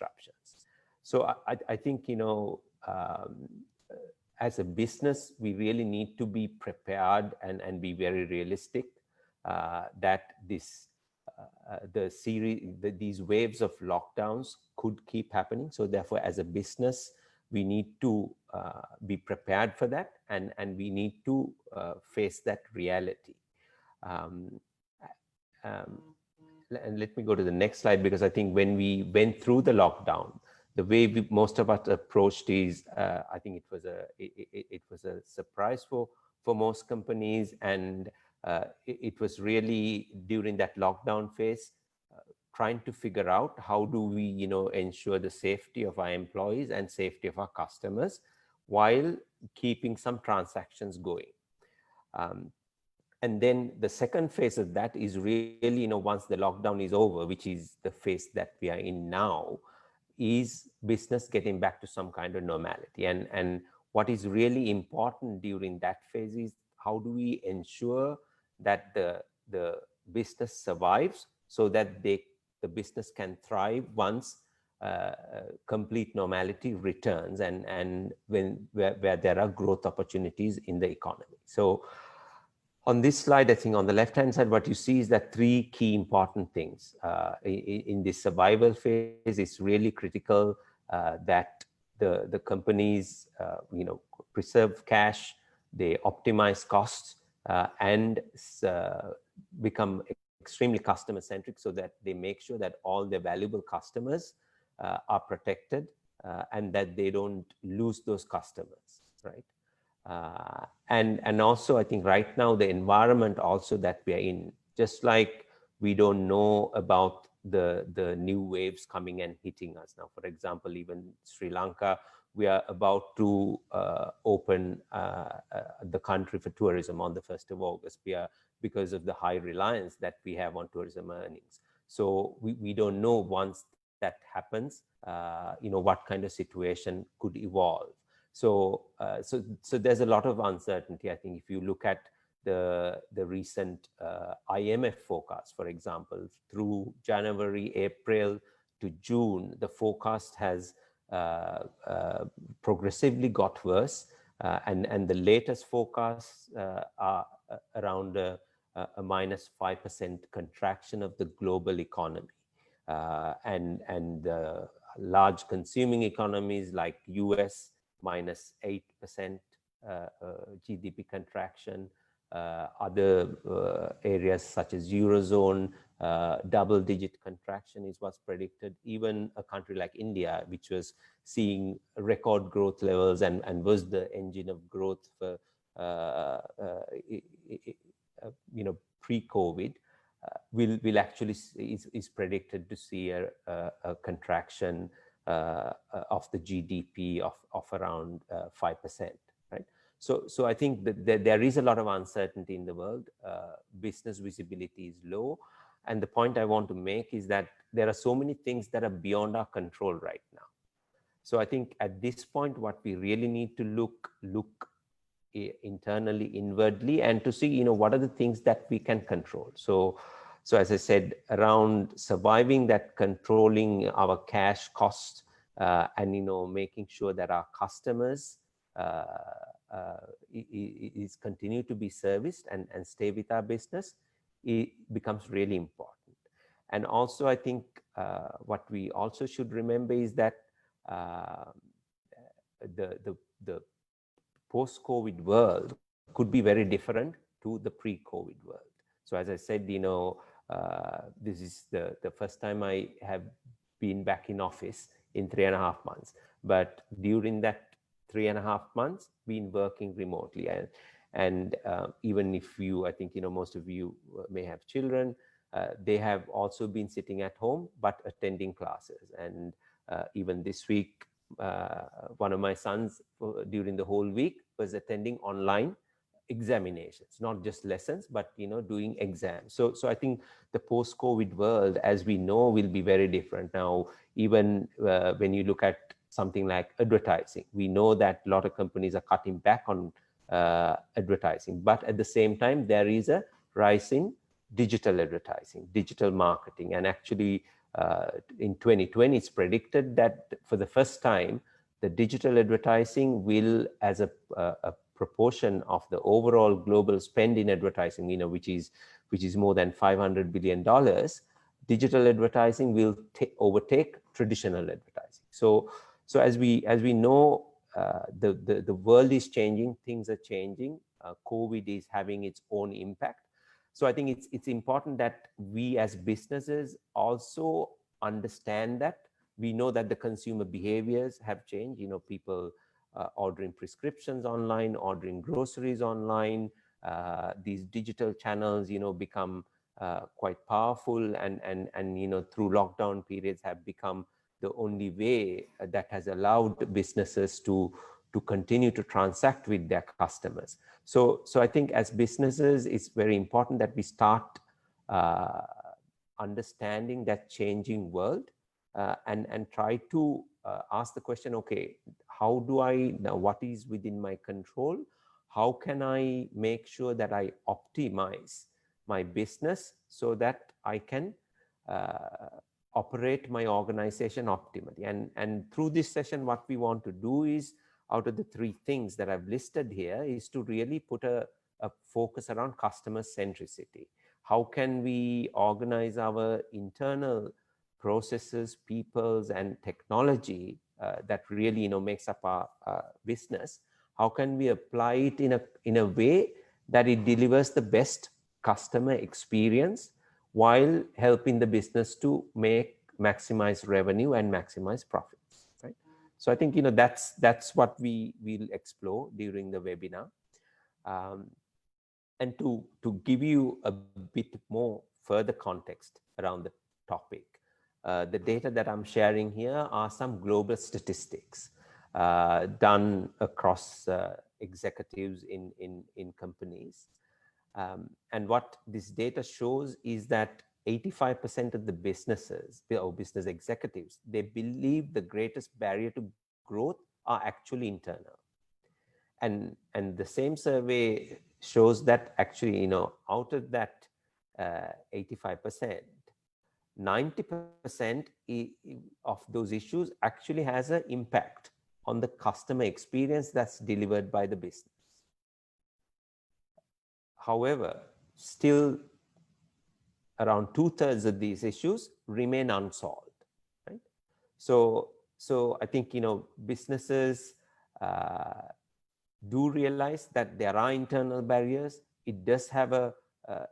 disruptions. So I think, as a business, we really need to be prepared and be very realistic that these waves of lockdowns could keep happening. So therefore, as a business, we need to be prepared for that, and we need to face that reality. And let me go to the next slide, because I think when we went through the lockdown, the way most of us approached is, I think it was a surprise for most companies, and it was really during that lockdown phase, trying to figure out how do we, ensure the safety of our employees and safety of our customers while keeping some transactions going. And then the second phase of that is really, once the lockdown is over, which is the phase that we are in now, is business getting back to some kind of normality. And what is really important during that phase is how do we ensure that the business survives so that the business can thrive once complete normality returns, and where there are growth opportunities in the economy. So on this slide, I think on the left-hand side, what you see is that three key important things. In this survival phase, it's really critical that the companies, preserve cash, they optimize costs, and become extremely customer-centric, so that they make sure that all their valuable customers are protected, and that they don't lose those customers, right? And also, I think right now the environment also that we are in, just like we don't know about the new waves coming and hitting us now. For example, even Sri Lanka, we are about to open the country for tourism on the 1st of August. Because of the high reliance that we have on tourism earnings. So we don't know once that happens, what kind of situation could evolve. So there's a lot of uncertainty. I think if you look at the recent IMF forecast, for example, through January, April to June, the forecast has progressively got worse, and the latest forecasts are around a -5% contraction of the global economy, and large consuming economies like US -8% GDP contraction. Other areas such as Eurozone, double-digit contraction is what's predicted. Even a country like India, which was seeing record growth levels and was the engine of growth for pre-COVID, will actually is predicted to see a contraction of the GDP of around 5%, right? So I think that there is a lot of uncertainty in the world. Business visibility is low, and the point I want to make is that there are so many things that are beyond our control right now. So I think at this point, what we really need to look internally, inwardly, and to see, what are the things that we can control. So as I said, around surviving that, controlling our cash costs, and making sure that our customers is continue to be serviced and stay with our business, it becomes really important. And also, I think what we also should remember is that the post-COVID world could be very different to the pre-COVID world. So as I said, this is the first time I have been back in office in 3.5 months. But during that 3.5 months, been working remotely. And even if I think, most of you may have children, they have also been sitting at home, but attending classes. And even this week, one of my sons during the whole week was attending online examinations, not just lessons, but doing exams. So I think the post-COVID world, as we know, will be very different. Now, even when you look at something like advertising, we know that a lot of companies are cutting back on advertising, but at the same time, there is a rise in digital advertising, digital marketing, and actually in 2020, it's predicted that for the first time, the digital advertising will, as a proportion of the overall global spend in advertising, which is more than $500 billion, digital advertising will overtake traditional advertising. So as we know, the world is changing, things are changing. COVID is having its own impact. So I think it's important that we as businesses also understand that. We know that the consumer behaviors have changed. People ordering prescriptions online, ordering groceries online. These digital channels, become quite powerful, and through lockdown periods have become the only way that has allowed businesses to continue to transact with their customers. So I think as businesses, it's very important that we start uh, understanding that changing world, and try to ask the question, okay, how do I now, what is within my control? How can I make sure that I optimize my business so that I can operate my organization optimally? And through this session, what we want to do is, out of the three things that I've listed here, is to really put a focus around customer centricity. How can we organize our internal processes, peoples, and technology that really makes up our business? How can we apply it in a way that it delivers the best customer experience while helping the business to maximize revenue and maximize profits, right? So I think that's what we will explore during the webinar. And to give you a bit more further context around the topic, the data that I'm sharing here are some global statistics done across executives in companies. And what this data shows is that 85% of the businesses or business executives, they believe the greatest barrier to growth are actually internal. And the same survey shows that actually, out of that 85%, 90% of those issues actually has an impact on the customer experience that's delivered by the business. However, still around 2/3 of these issues remain unsolved, right? So I think, businesses do realize that there are internal barriers. It does have a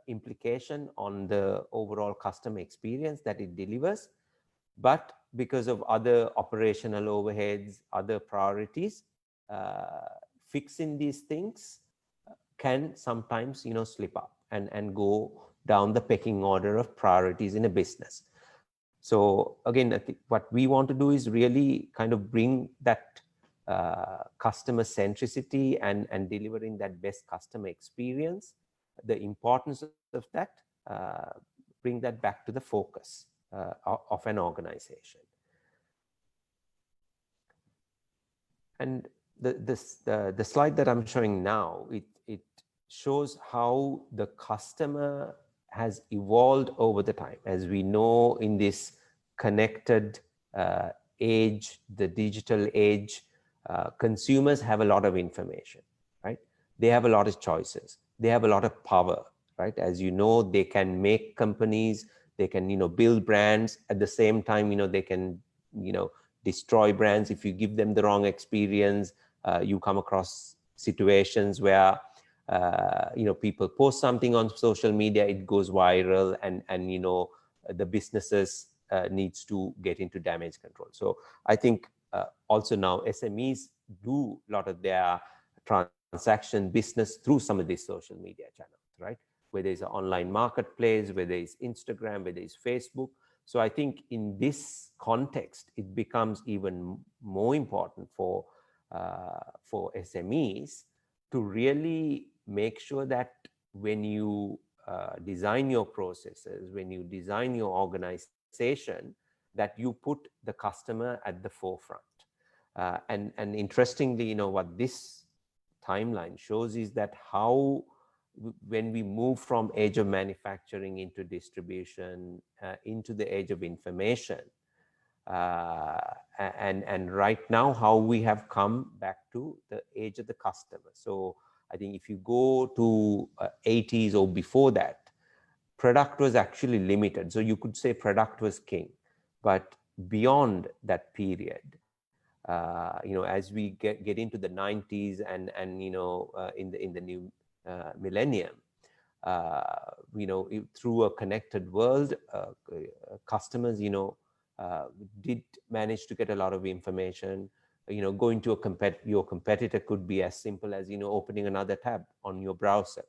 implication on the overall customer experience that it delivers, but because of other operational overheads, other priorities, fixing these things can sometimes slip up and go down the pecking order of priorities in a business. So again, I think what we want to do is really kind of bring that customer centricity and delivering that best customer experience, the importance of that, bring that back to the focus of an organization. And the slide that I'm showing now, it shows how the customer has evolved over the time. As we know, in this connected age, the digital age, consumers have a lot of information, right? They have a lot of choices. They have a lot of power, right? As you know, they can make companies, they can, build brands. At the same time, they can, destroy brands. If you give them the wrong experience, you come across situations where, people post something on social media, it goes viral, and the businesses needs to get into damage control. So I think also now SMEs do a lot of their transaction business through some of these social media channels, right? Whether it's an online marketplace, whether it's Instagram, whether it's Facebook. So I think in this context, it becomes even more important for SMEs to really make sure that when you design your processes, when you design your organization, that you put the customer at the forefront. And interestingly, what this timeline shows is that how when we move from age of manufacturing into distribution, into the age of information, uh, and right now how we have come back to the age of the customer. So I think if you go to 80s or before that, product was actually limited. So you could say product was king. But beyond that period, as we get into the 90s and in the new millennium, through a connected world, customers, did manage to get a lot of information. Going to your competitor could be as simple as, opening another tab on your browser.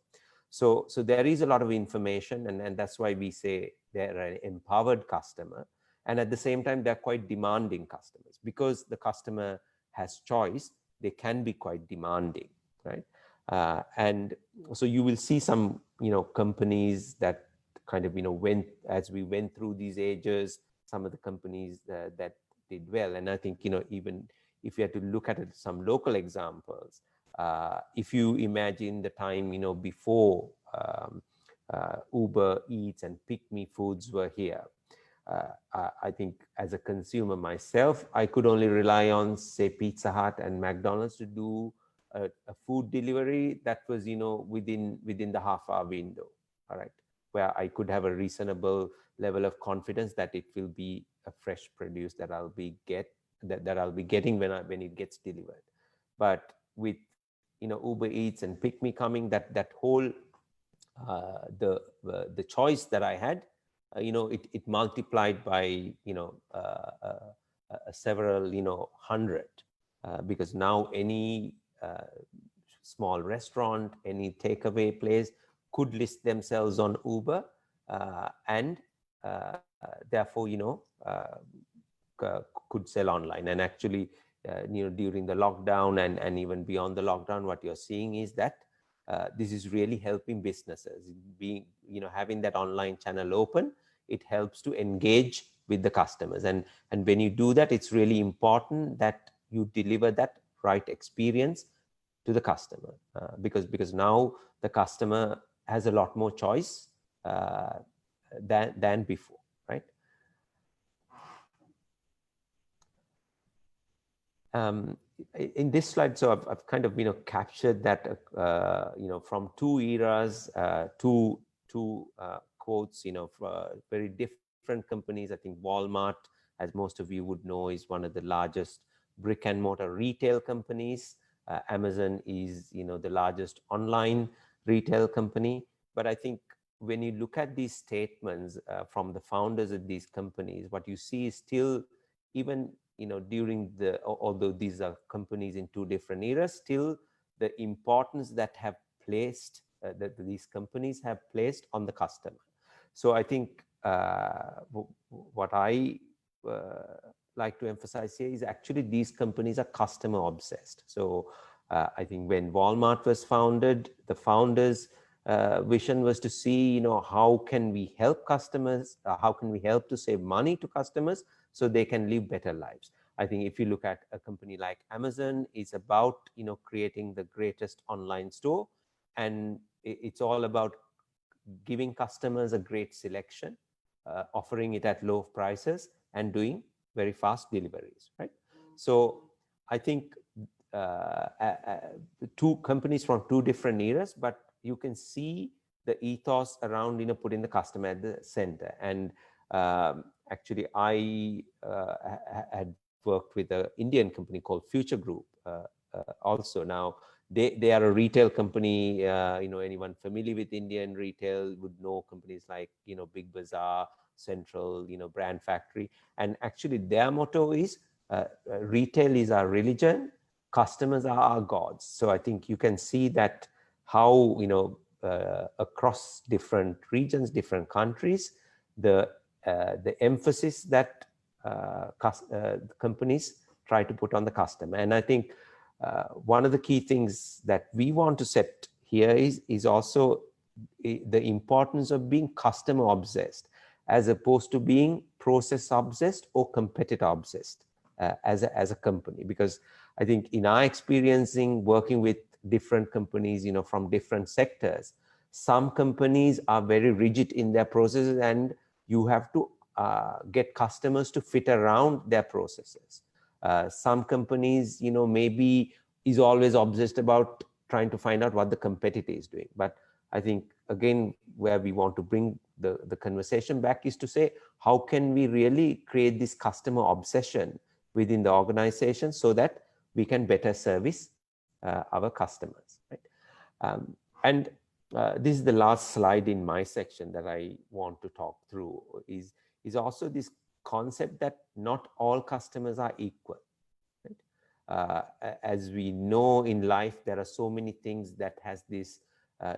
So there is a lot of information, and that's why we say they're an empowered customer. And at the same time, they're quite demanding customers. Because the customer has choice, they can be quite demanding, right? And so you will see some, companies that kind of, as we went through these ages, some of the companies that did well. And I think, even if you had to look at it, some local examples, if you imagine the time, before Uber Eats and Pick Me Foods were here, I think as a consumer myself, I could only rely on, say, Pizza Hut and McDonald's to do a food delivery that was, within the half-hour window, all right, where I could have a reasonable level of confidence that it will be a fresh produce that I'll be getting when it gets delivered. But with, Uber Eats and Pick Me coming, that whole the choice that I had, it multiplied by several hundred, because now any small restaurant, any takeaway place could list themselves on Uber, and therefore could sell online. And actually, during the lockdown and even beyond the lockdown, what you're seeing is that this is really helping businesses. Having that online channel open, it helps to engage with the customers. And when you do that, it's really important that you deliver that right experience to the customer, because now the customer has a lot more choice than before, right? In this slide, so I've kind of captured that from two eras, two quotes, for very different companies. I think Walmart, as most of you would know, is one of the largest brick and mortar retail companies. Amazon is the largest online retail company. But I think when you look at these statements from the founders of these companies, what you see is still, even during although these are companies in two different eras, still the importance that have placed that these companies have placed on the customer. So I think what I like to emphasize here is actually these companies are customer obsessed. So I think when Walmart was founded, the founders' vision was to see, how can we help customers? How can we help to save money to customers so they can live better lives? I think if you look at a company like Amazon, it's about creating the greatest online store, and it's all about giving customers a great selection, offering it at low prices, and doing very fast deliveries, right? So I think two companies from two different eras, but you can see the ethos around putting the customer at the center. And actually, I had worked with an Indian company called Future Group also. Now, they are a retail company. Anyone familiar with Indian retail would know companies like Big Bazaar, Central, Brand Factory. And actually, their motto is retail is our religion, customers are our gods. So I think you can see that how across different regions, different countries, the emphasis that companies try to put on the customer. And I think one of the key things that we want to set here is also the importance of being customer obsessed, as opposed to being process obsessed or competitor obsessed as a company. Because I think in our experiencing working with different companies, from different sectors, Some companies are very rigid in their processes, and you have to get customers to fit around their processes. Some companies, maybe is always obsessed about trying to find out what the competitor is doing. But I think, again, where we want to bring the conversation back is to say, how can we really create this customer obsession within the organization so that we can better service our customers, right? And this is the last slide in my section that I want to talk through, is also this concept that not all customers are equal. As we know in life, there are so many things that has this,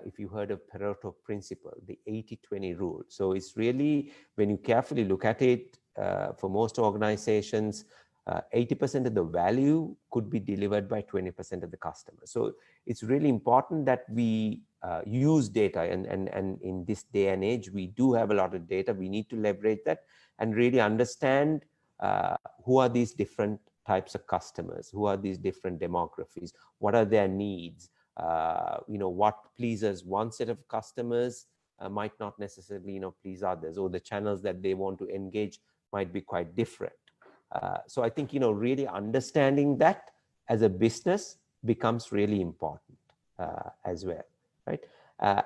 if you heard of Pareto principle, the 80-20 rule. So it's really, when you carefully look at it, for most organizations, 80% of the value could be delivered by 20% of the customer. So it's really important that we use data, and in this day and age, we do have a lot of data. We need to leverage that and really understand who are these different types of customers, who are these different demographies, what are their needs, what pleases one set of customers might not necessarily please others, or the channels that they want to engage might be quite different. So I think really understanding that as a business becomes really important as well, right?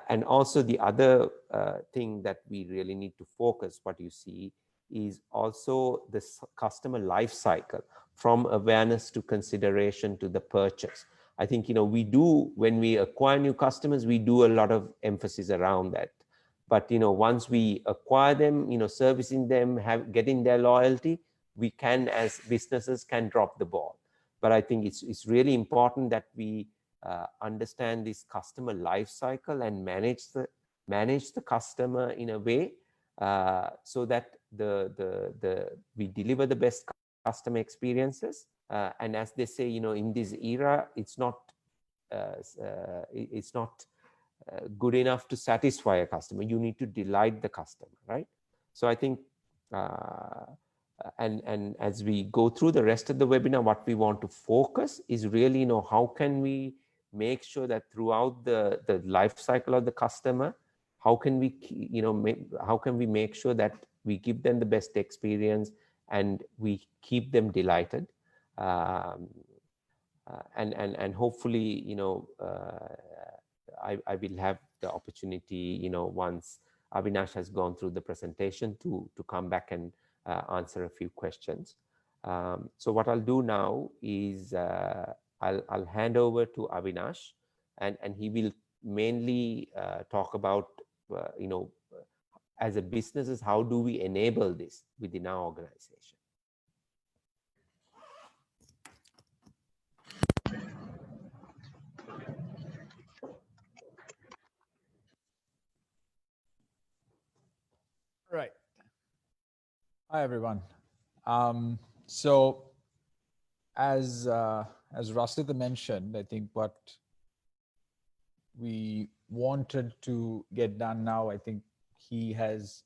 And also the other thing that we really need to focus, what you see, is also the customer life cycle, from awareness to consideration to the purchase. I think we do, when we acquire new customers, we do a lot of emphasis around that. But once we acquire them, servicing them, getting their loyalty, we can, as businesses, can drop the ball. But I think it's really important that we understand this customer life cycle and manage the customer in a way so that we deliver the best customer experiences. And as they say, in this era, it's not good enough to satisfy a customer. You need to delight the customer, right? So I think, and as we go through the rest of the webinar, what we want to focus is really, how can we make sure that throughout the life cycle of the customer, how can we make sure that we give them the best experience and we keep them delighted, and hopefully, I will have the opportunity, once Avinash has gone through the presentation, to come back and answer a few questions. So what I'll do now is I'll hand over to Avinash, and he will mainly talk about, as a businesses, how do we enable this within our organization? Right. Hi, everyone. So as Rasita mentioned, I think what we wanted to get done now, I think he has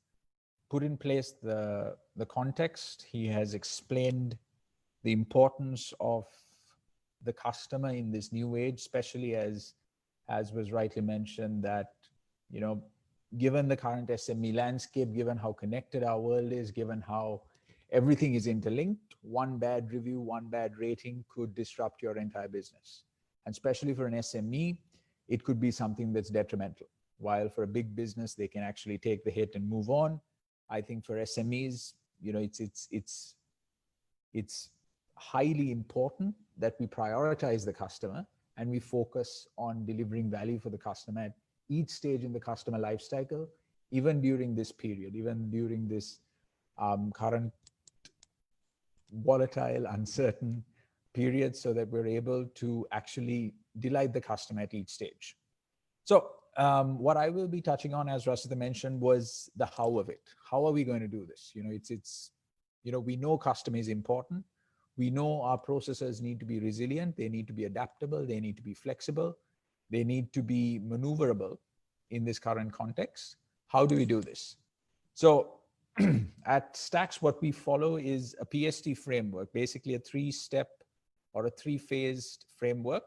put in place the context. He has explained the importance of the customer in this new age, especially as was rightly mentioned, that, given the current SME landscape, given how connected our world is, given how everything is interlinked, one bad review, one bad rating could disrupt your entire business. And especially for an SME, it could be something that's detrimental. While for a big business, they can actually take the hit and move on. I think for SMEs, it's highly important that we prioritize the customer and we focus on delivering value for the customer at each stage in the customer life cycle, even during this period, even during this current volatile, uncertain period, so that we're able to actually delight the customer at each stage. So what I will be touching on, as Rasita mentioned, was the how of it. How are we going to do this? We know customer is important. We know our processes need to be resilient. They need to be adaptable. They need to be flexible. They need to be maneuverable in this current context. How do we do this? So at Stacks, what we follow is a Pst framework, basically a 3-step or a 3-phased framework.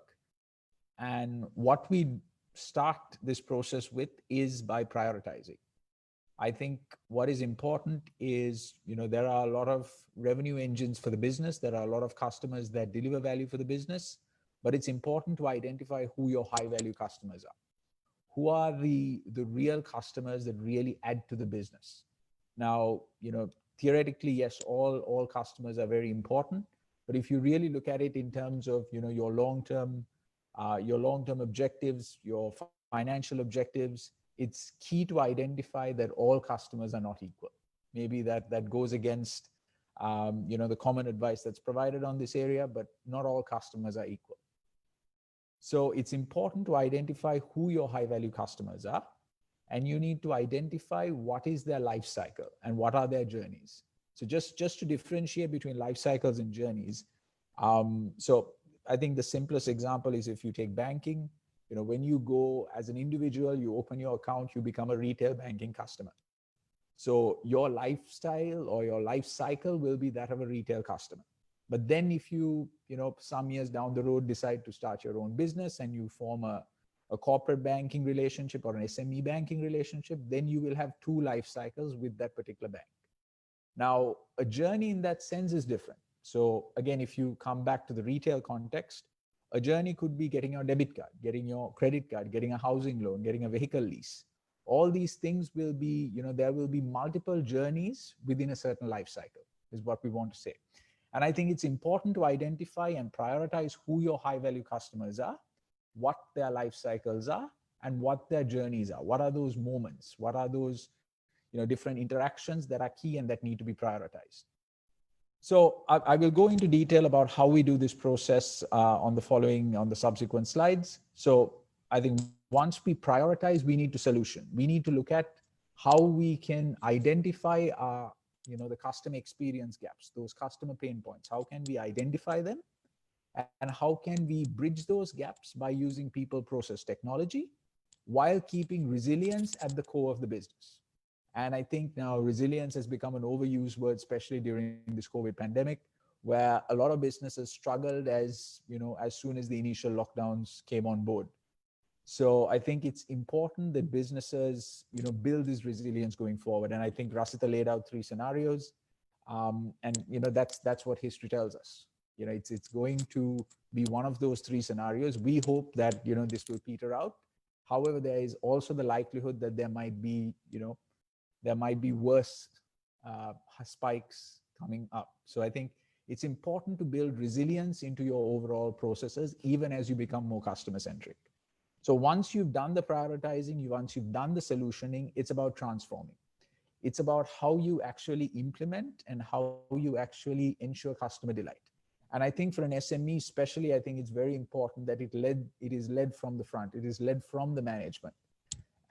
And what we start this process with is by prioritizing. I think what is important is, there are a lot of revenue engines for the business. There are a lot of customers that deliver value for the business, but it's important to identify who your high value customers are. Who are the real customers that really add to the business? Now, theoretically, yes, all customers are very important, but if you really look at it in terms of, your long-term objectives, your financial objectives, it's key to identify that all customers are not equal. Maybe that goes against, the common advice that's provided on this area, but not all customers are equal. So it's important to identify who your high value customers are, and you need to identify what is their life cycle and what are their journeys. So just to differentiate between life cycles and journeys. So I think the simplest example is if you take banking. When you go as an individual, you open your account, you become a retail banking customer. So your lifestyle or your life cycle will be that of a retail customer. But then if you, some years down the road decide to start your own business and you form a corporate banking relationship or an SME banking relationship, then you will have two life cycles with that particular bank. Now, a journey in that sense is different. So again, if you come back to the retail context, a journey could be getting your debit card, getting your credit card, getting a housing loan, getting a vehicle lease. All these things will be, there will be multiple journeys within a certain life cycle, is what we want to say. And I think it's important to identify and prioritize who your high value customers are, what their life cycles are, and what their journeys are. What are those moments? What are those, different interactions that are key and that need to be prioritized? So I will go into detail about how we do this process on the subsequent slides. So I think once we prioritize, we need to solution. We need to look at how we can identify the customer experience gaps, those customer pain points. How can we identify them? And how can we bridge those gaps by using people, process, technology, while keeping resilience at the core of the business? And I think now resilience has become an overused word, especially during this COVID pandemic, where a lot of businesses struggled as soon as the initial lockdowns came on board. So I think it's important that businesses, build this resilience going forward. And I think Rasita laid out 3 scenarios. And that's what history tells us. It's going to be one of those 3 scenarios. We hope that, this will peter out. However, there is also the likelihood that there might be worse spikes coming up. So I think it's important to build resilience into your overall processes, even as you become more customer centric. So once you've done the prioritizing, once you've done the solutioning, it's about transforming. It's about how you actually implement and how you actually ensure customer delight. And I think for an SME especially, I think it's very important that it is led from the front. It is led from the management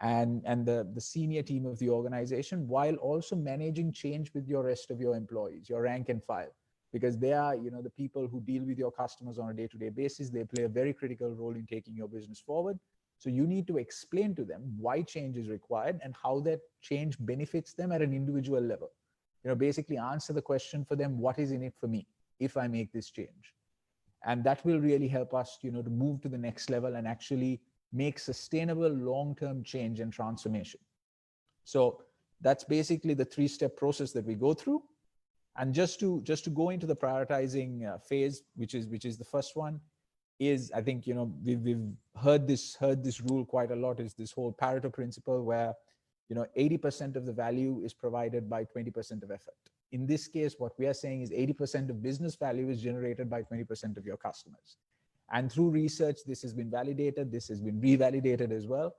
and the senior team of the organization, while also managing change with your rest of your employees, your rank and file, because they are, the people who deal with your customers on a day-to-day basis. They play a very critical role in taking your business forward. So you need to explain to them why change is required and how that change benefits them at an individual level. Basically answer the question for them, what is in it for me if I make this change? And that will really help us, to move to the next level and actually make sustainable long-term change and transformation. So that's basically the 3-step process that we go through. And just to go into the prioritizing phase, which is the first one, is, I think, we've heard this rule quite a lot, is this whole Pareto principle where 80% of the value is provided by 20% of effort. In this case, what we are saying is 80% of business value is generated by 20% of your customers. And through research, this has been validated. This has been revalidated as well.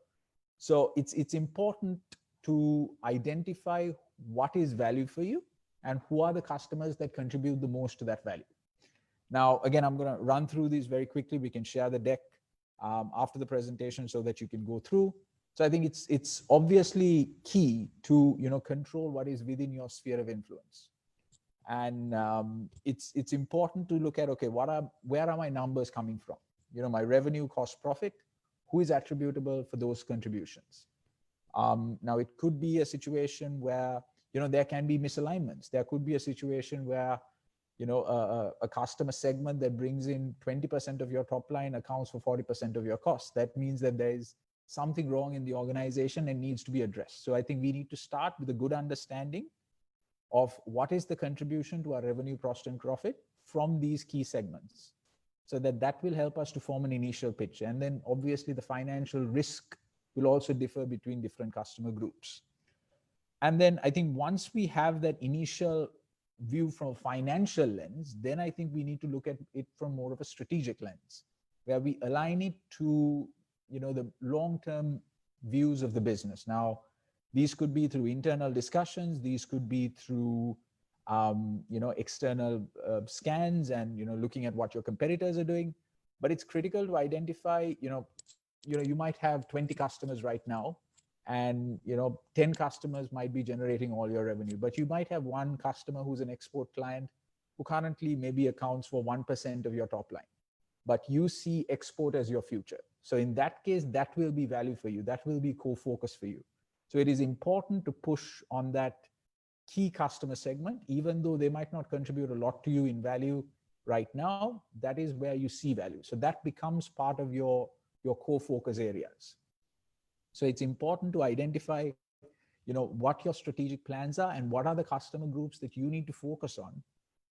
So it's important to identify what is value for you and who are the customers that contribute the most to that value. Now, again, I'm going to run through these very quickly. We can share the deck after the presentation so that you can go through. So I think it's obviously key to control what is within your sphere of influence. And it's important to look at, okay, where are my numbers coming from? My revenue, cost, profit, who is attributable for those contributions? Now, it could be a situation where, there can be misalignments. There could be a situation where, a customer segment that brings in 20% of your top line accounts for 40% of your costs. That means that there is something wrong in the organization and needs to be addressed. So I think we need to start with a good understanding of what is the contribution to our revenue, cost, and profit from these key segments, so that will help us to form an initial pitch. And then obviously the financial risk will also differ between different customer groups. And then I think once we have that initial view from a financial lens, then I think we need to look at it from more of a strategic lens, where we align it to, the long-term views of the business. Now, these could be through internal discussions, these could be through external scans and looking at what your competitors are doing. But it's critical to identify, you might have 20 customers right now, and 10 customers might be generating all your revenue, but you might have one customer who's an export client who currently maybe accounts for 1% of your top line, but you see export as your future. So in that case, that will be value for you, that will be core focus for you. So it is important to push on that key customer segment, even though they might not contribute a lot to you in value right now. That is where you see value, so that becomes part of your core focus areas. So it's important to identify, what your strategic plans are and what are the customer groups that you need to focus on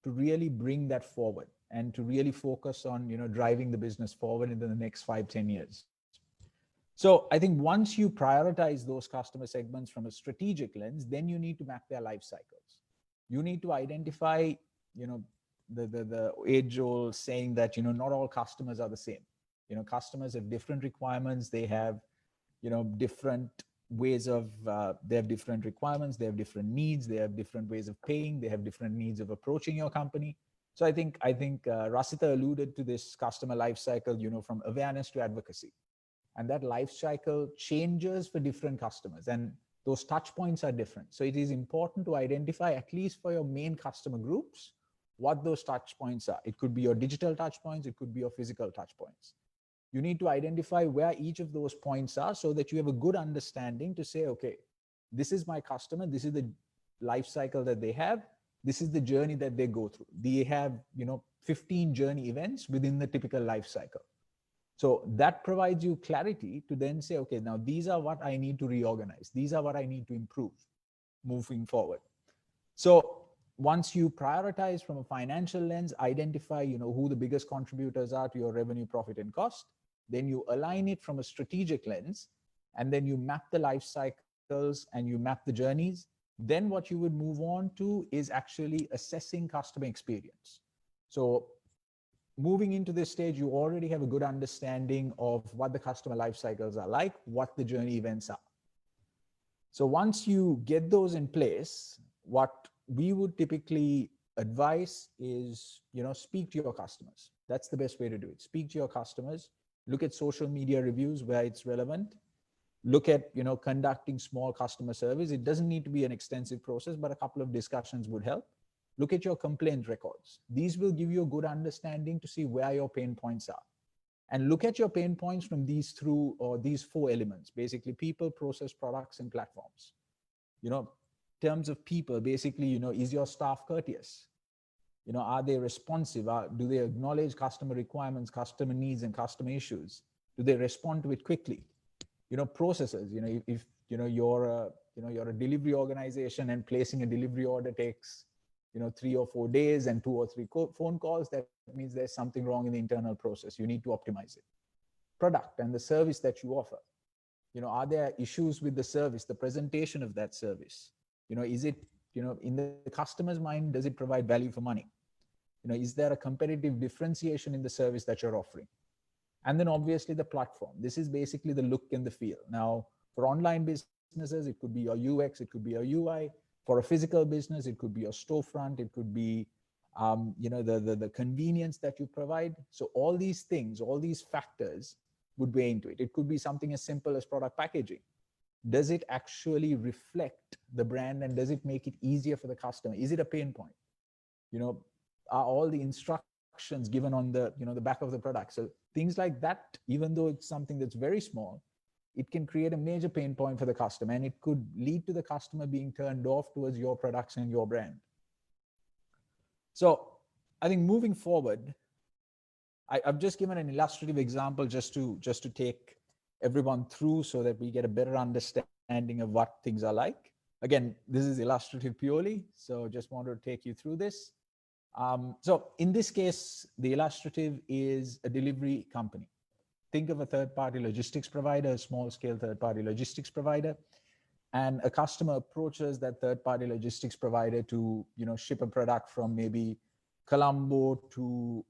to really bring that forward and to really focus on, driving the business forward into the next 5-10 years. So I think once you prioritize those customer segments from a strategic lens, then you need to map their life cycles. You need to identify, the age-old saying that, not all customers are the same. Customers have different requirements. They have, different ways of, they have different requirements. They have different needs. They have different ways of paying. They have different needs of approaching your company. So I think Rasita alluded to this customer life cycle, from awareness to advocacy. And that life cycle changes for different customers, and those touch points are different. So it is important to identify, at least for your main customer groups, what those touch points are. It could be your digital touch points, it could be your physical touch points. You need to identify where each of those points are so that you have a good understanding to say, okay, this is my customer, this is the life cycle that they have, this is the journey that they go through. They have 15 journey events within the typical life cycle. So that provides you clarity to then say, okay, now these are what I need to reorganize. These are what I need to improve moving forward. So once you prioritize from a financial lens, identify, who the biggest contributors are to your revenue, profit, and cost, then you align it from a strategic lens, and then you map the life cycles and you map the journeys. Then what you would move on to is actually assessing customer experience. So moving into this stage, you already have a good understanding of what the customer life cycles are like, what the journey events are. So once you get those in place, what we would typically advise is, speak to your customers. That's the best way to do it. Speak to your customers, look at social media reviews where it's relevant, look at, conducting small customer service. It doesn't need to be an extensive process, but a couple of discussions would help. Look at your complaint records. These will give you a good understanding to see where your pain points are. And look at your pain points from these 4 elements, basically people, process, products, and platforms. In terms of people, basically, is your staff courteous? Are they responsive? Do they acknowledge customer requirements, customer needs, and customer issues? Do they respond to it quickly? Processes, if you're a delivery organization and placing a delivery order takes 3 or 4 days and 2 or 3 phone calls, that means there's something wrong in the internal process. You need to optimize it. Product and the service that you offer. Are there issues with the service, the presentation of that service? Is it, in the customer's mind, does it provide value for money? Is there a competitive differentiation in the service that you're offering? And then obviously the platform. This is basically the look and the feel. Now, for online businesses, it could be your UX, it could be your UI. For a physical business, it could be your storefront, it could be the convenience that you provide. So all these things, all these factors would weigh into it. It could be something as simple as product packaging. Does it actually reflect the brand, and does it make it easier for the customer? Is it a pain point? Are all the instructions given on the the back of the product? So things like that, even though it's something that's very small, it can create a major pain point for the customer, and it could lead to the customer being turned off towards your products and your brand. So I think moving forward, I've just given an illustrative example just to take everyone through so that we get a better understanding of what things are like. Again, this is illustrative purely, so just wanted to take you through this. So in this case, the illustrative is a delivery company. Think of a third-party logistics provider, a small-scale third-party logistics provider, and a customer approaches that third-party logistics provider to, ship a product from maybe Colombo to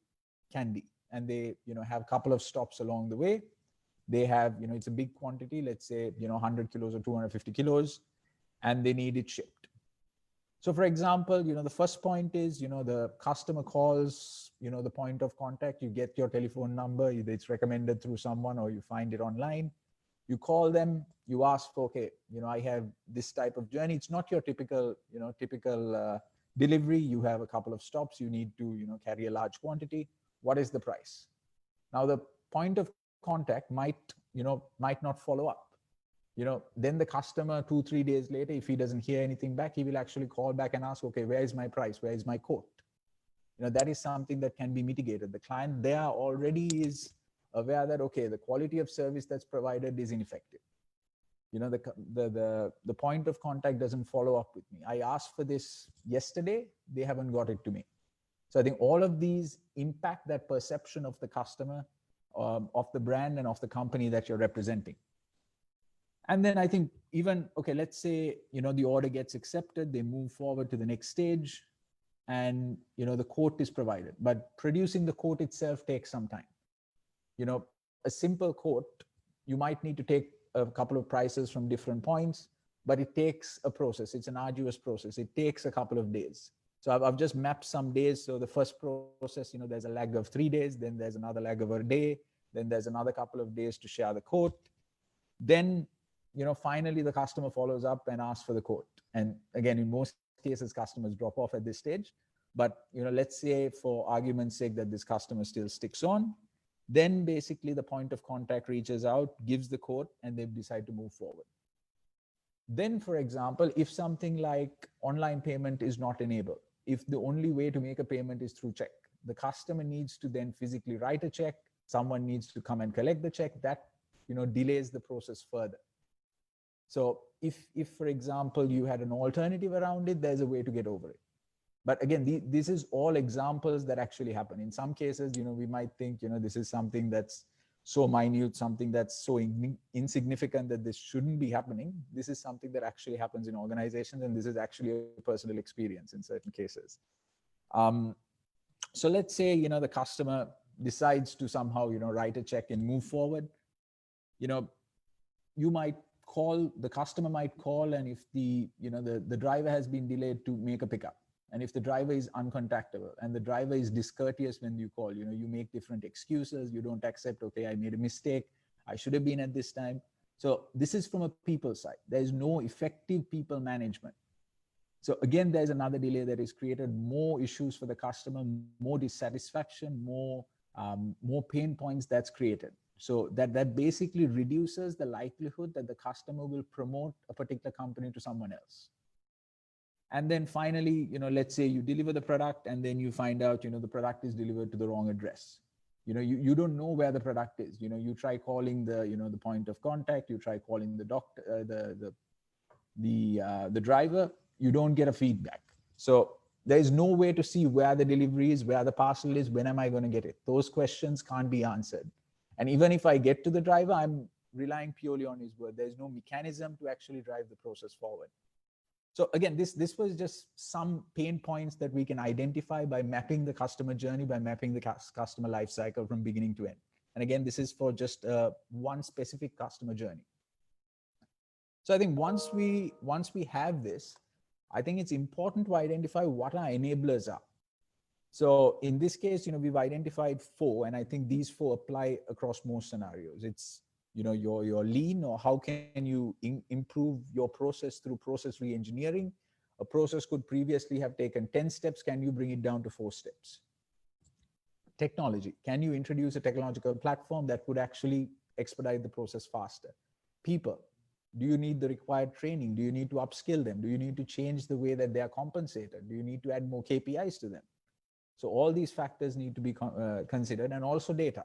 Kandy, and they, have a couple of stops along the way. They have, it's a big quantity, let's say, 100 kilos or 250 kilos, and they need it shipped. So for example, the first point is, the customer calls, the point of contact, you get your telephone number, either it's recommended through someone or you find it online. You call them, you ask for, okay, I have this type of journey. It's not your typical, delivery. You have a couple of stops. You need to, carry a large quantity. What is the price? Now the point of contact might not follow up. Then the customer 2-3 days later, if he doesn't hear anything back, he will actually call back and ask, okay, where is my price? Where is my quote? That is something that can be mitigated. The client there already is aware that, okay, the quality of service that's provided is ineffective. The point of contact doesn't follow up with me. I asked for this yesterday, they haven't got it to me. So I think all of these impact that perception of the customer, of the brand and of the company that you're representing. And then I think even, okay, let's say, the order gets accepted, they move forward to the next stage, and, the quote is provided. But producing the quote itself takes some time. A simple quote, you might need to take a couple of prices from different points, but it takes a process. It's an arduous process. It takes a couple of days. So I've just mapped some days. So the first process, there's a lag of 3 days, then there's another lag of a day, then there's another couple of days to share the quote. Then, finally the customer follows up and asks for the quote. And again, in most cases, customers drop off at this stage. But, let's say for argument's sake that this customer still sticks on, then basically the point of contact reaches out, gives the quote, and they decide to move forward. Then, for example, if something like online payment is not enabled, if the only way to make a payment is through check, the customer needs to then physically write a check, someone needs to come and collect the check, that, delays the process further. So if for example, you had an alternative around it, there's a way to get over it. But again, this is all examples that actually happen. In some cases, we might think, this is something that's so minute, something that's so insignificant that this shouldn't be happening. This is something that actually happens in organizations, and this is actually a personal experience in certain cases. So let's say, the customer decides to somehow, write a check and move forward. You might call, the customer might call, and if the driver has been delayed to make a pickup, and if the driver is uncontactable and the driver is discourteous when you call, you make different excuses, you don't accept, okay, I made a mistake, I should have been at this time. So this is from a people side. There is no effective people management. So again, there's another delay that is created, more issues for the customer, more dissatisfaction, more pain points that's created. So that basically reduces the likelihood that the customer will promote a particular company to someone else. And then finally, let's say you deliver the product and then you find out, the product is delivered to the wrong address. You don't know where the product is. You try calling the point of contact, you try calling the doctor, the driver, you don't get a feedback. So there is no way to see where the delivery is, where the parcel is, when am I going to get it? Those questions can't be answered. And even if I get to the driver, I'm relying purely on his word. There's no mechanism to actually drive the process forward. So again, this was just some pain points that we can identify by mapping the customer journey, by mapping the customer life cycle from beginning to end. And again, this is for just one specific customer journey. So I think once we have this, I think it's important to identify what our enablers are. So in this case, we've identified 4, and I think these 4 apply across most scenarios. It's your lean, or how can you improve your process through process re-engineering. A process could previously have taken 10 steps. Can you bring it down to 4 steps? Technology. Can you introduce a technological platform that could actually expedite the process faster? People. Do you need the required training? Do you need to upskill them? Do you need to change the way that they are compensated? Do you need to add more KPIs to them? So all these factors need to be considered, and also data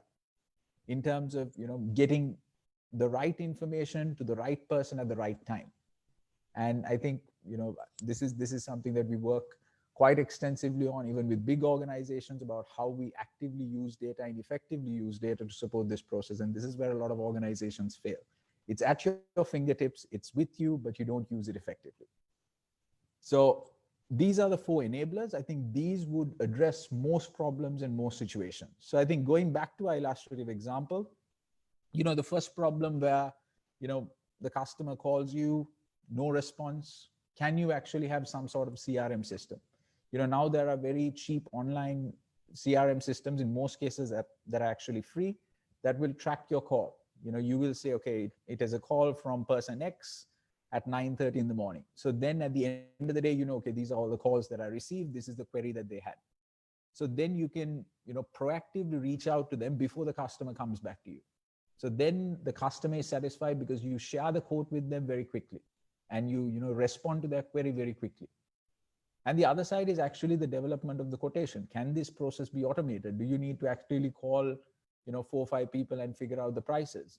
in terms of, getting the right information to the right person at the right time. And I think, this is something that we work quite extensively on, even with big organizations, about how we actively use data and effectively use data to support this process. And this is where a lot of organizations fail. It's at your fingertips, it's with you, but you don't use it effectively. So these are the four enablers. I think these would address most problems in most situations. So I think, going back to our illustrative example, the first problem where, the customer calls you, no response. Can you actually have some sort of CRM system? Now there are very cheap online CRM systems in most cases that are actually free, that will track your call. You will say, okay, it is a call from person X at 9:30 in the morning. So then at the end of the day, okay, these are all the calls that I received. This is the query that they had. So then you can, proactively reach out to them before the customer comes back to you. So then the customer is satisfied because you share the quote with them very quickly, and you respond to their query very quickly. And the other side is actually the development of the quotation. Can this process be automated? Do you need to actually call, 4 or 5 people and figure out the prices?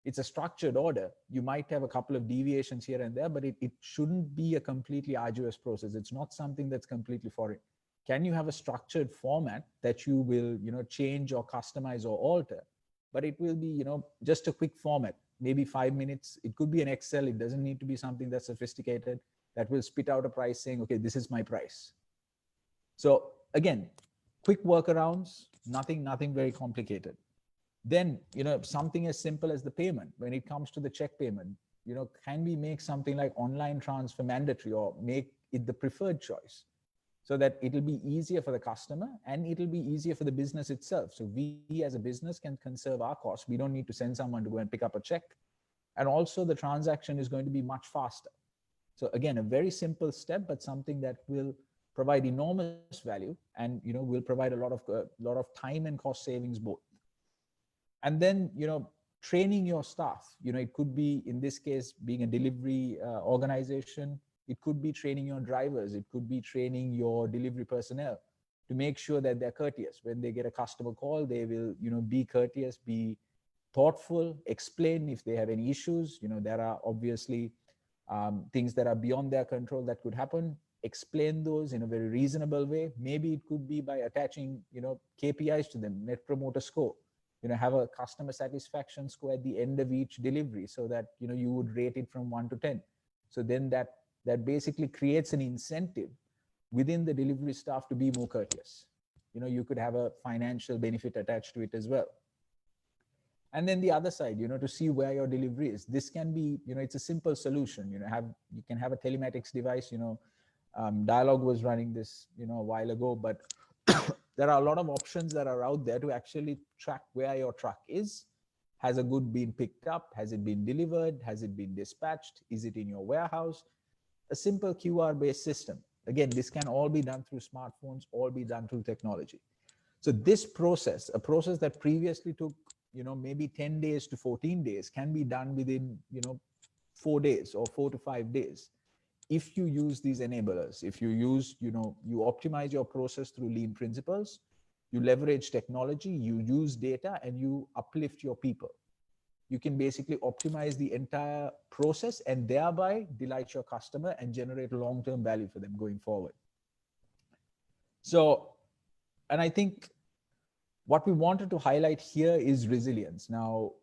It's a structured order. You might have a couple of deviations here and there, but it shouldn't be a completely arduous process. It's not something that's completely foreign. Can you have a structured format that you will, change or customize or alter? But it will be, just a quick format, maybe 5 minutes. It could be an Excel. It doesn't need to be something that's sophisticated, that will spit out a price saying, okay, this is my price. So again, quick workarounds, nothing very complicated. Then, something as simple as the payment. When it comes to the check payment, can we make something like online transfer mandatory, or make it the preferred choice, so that it'll be easier for the customer and it'll be easier for the business itself? So we as a business can conserve our costs. We don't need to send someone to go and pick up a check. And also the transaction is going to be much faster. So again, a very simple step, but something that will provide enormous value, and will provide a lot of time and cost savings both. And then, training your staff. It could be, in this case, being a delivery organization, it could be training your drivers, it could be training your delivery personnel to make sure that they're courteous. When they get a customer call, they will, be courteous, be thoughtful, explain if they have any issues. There are obviously things that are beyond their control that could happen. Explain those in a very reasonable way. Maybe it could be by attaching, KPIs to them, net promoter score. Have a customer satisfaction score at the end of each delivery, so that, you would rate it from 1 to 10. So then that basically creates an incentive within the delivery staff to be more courteous. You could have a financial benefit attached to it as well. And then the other side, to see where your delivery is. This can be, it's a simple solution. You can have a telematics device. Dialogue was running this, a while ago, but there are a lot of options that are out there to actually track where your truck is. Has a good been picked up? Has it been delivered? Has it been dispatched? Is it in your warehouse? A simple QR-based system. Again, this can all be done through smartphones, all be done through technology. So this process, a process that previously took, maybe 10 days to 14 days, can be done within, 4 days or 4 to 5 days. If you use these enablers, if you use, you optimize your process through lean principles, you leverage technology, you use data, and you uplift your people, you can basically optimize the entire process and thereby delight your customer and generate long-term value for them going forward. So, and I think what we wanted to highlight here is resilience. Now,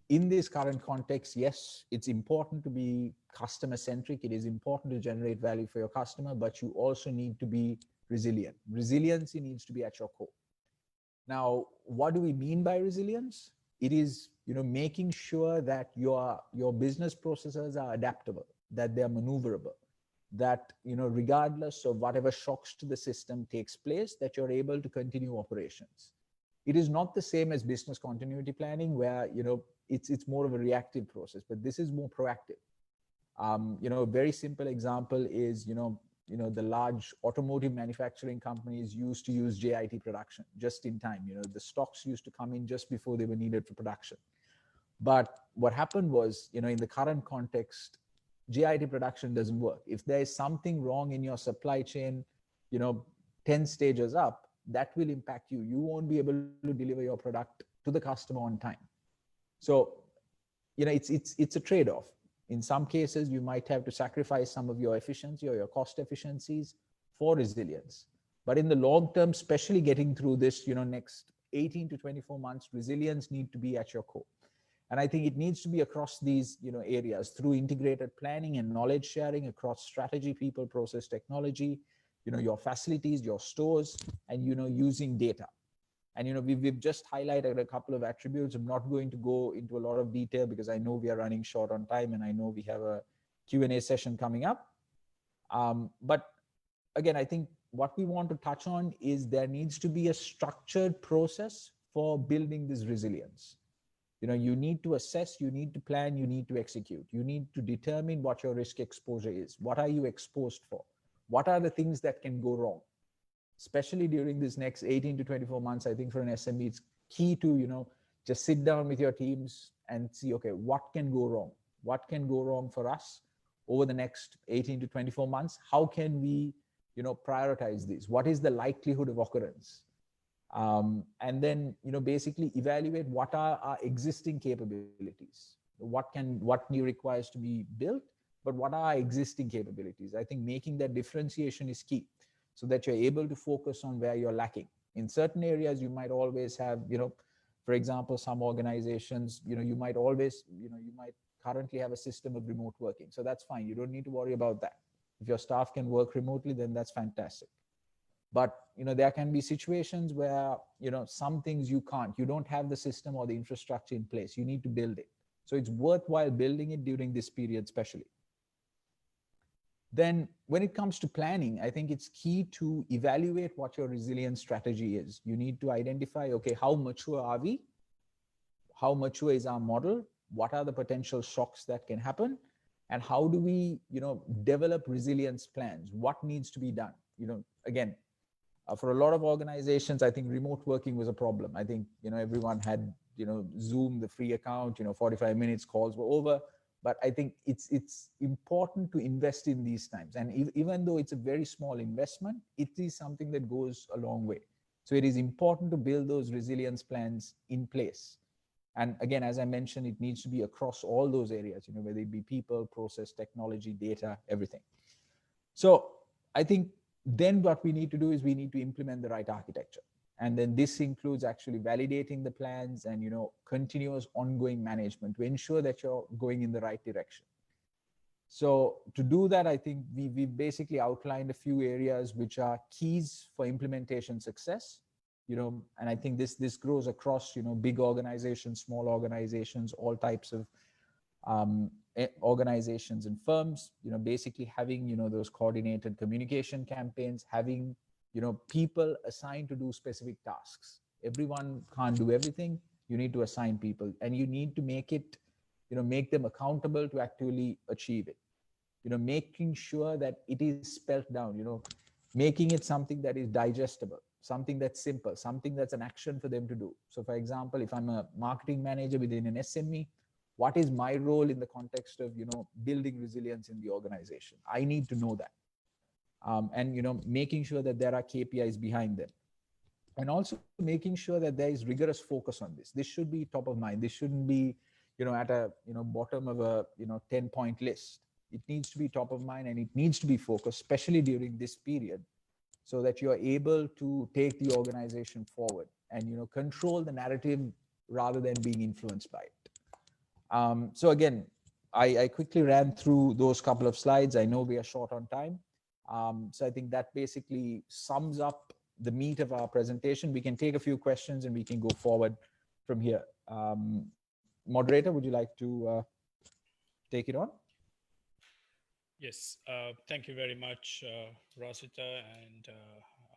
in this current context, yes, it's important to be customer-centric. It is important to generate value for your customer, but you also need to be resilient. Resiliency needs to be at your core. Now, what do we mean by resilience? It is, making sure that your business processes are adaptable, that they're maneuverable, that, regardless of whatever shocks to the system takes place, that you're able to continue operations. It is not the same as business continuity planning, where, it's more of a reactive process, but this is more proactive. A very simple example is, the large automotive manufacturing companies used to use JIT production just in time. The stocks used to come in just before they were needed for production. But what happened was, in the current context, JIT production doesn't work. If there is something wrong in your supply chain, 10 stages up, that will impact you. You won't be able to deliver your product to the customer on time. So it's a trade-off. In some cases, you might have to sacrifice some of your efficiency or your cost efficiencies for resilience. But in the long term, especially getting through this, next 18 to 24 months, resilience need to be at your core. And I think it needs to be across these, areas through integrated planning and knowledge sharing across strategy, people, process, technology, your facilities, your stores, and, using data. And we've just highlighted a couple of attributes. I'm not going to go into a lot of detail because I know we are running short on time, and I know we have a Q&A session coming up. But again, I think what we want to touch on is there needs to be a structured process for building this resilience. You need to assess, you need to plan, you need to execute. You need to determine what your risk exposure is. What are you exposed for? What are the things that can go wrong? Especially during this next 18 to 24 months, I think for an SME, it's key to, just sit down with your teams and see, okay, what can go wrong? What can go wrong for us over the next 18 to 24 months? How can we, prioritize these? What is the likelihood of occurrence? And then, basically evaluate what are our existing capabilities. What new requires to be built, but what are our existing capabilities? I think making that differentiation is key, so that you're able to focus on where you're lacking. In certain areas, you might always have, for example, some organizations, you might always, you might currently have a system of remote working. So that's fine. You don't need to worry about that. If your staff can work remotely, then that's fantastic. But there can be situations where some things you don't have the system or the infrastructure in place. You need to build it. So it's worthwhile building it during this period, especially. Then when it comes to planning, I think it's key to evaluate what your resilience strategy is. You need to identify, okay, how mature are we? How mature is our model? What are the potential shocks that can happen? And how do we, develop resilience plans? What needs to be done? Again, for a lot of organizations, I think remote working was a problem. I think, everyone had, Zoom, the free account, 45 minutes, calls were over. But I think it's important to invest in these times. And even though it's a very small investment, it is something that goes a long way. So it is important to build those resilience plans in place. And again, as I mentioned, it needs to be across all those areas, whether it be people, process, technology, data, everything. So I think then what we need to do is we need to implement the right architecture. And then this includes actually validating the plans and, continuous ongoing management to ensure that you're going in the right direction. So to do that, I think we basically outlined a few areas which are keys for implementation success. And I think this grows across, big organizations, small organizations, all types of organizations and firms, basically having, those coordinated communication campaigns, having, people assigned to do specific tasks. Everyone can't do everything. You need to assign people, and you need to make it, make them accountable to actually achieve it. Making sure that it is spelled down, making it something that is digestible, something that's simple, something that's an action for them to do. So for example, if I'm a marketing manager within an SME, what is my role in the context of, building resilience in the organization? I need to know that. And, making sure that there are KPIs behind them. And also making sure that there is rigorous focus on this. This should be top of mind. This shouldn't be, at a, bottom of a, 10-point list. It needs to be top of mind, and it needs to be focused, especially during this period, so that you're able to take the organization forward and, control the narrative rather than being influenced by it. So again, I quickly ran through those couple of slides. I know we are short on time. So I think that basically sums up the meat of our presentation. We can take a few questions and we can go forward from here. Moderator, would you like to take it on? Yes, thank you very much, Rosita and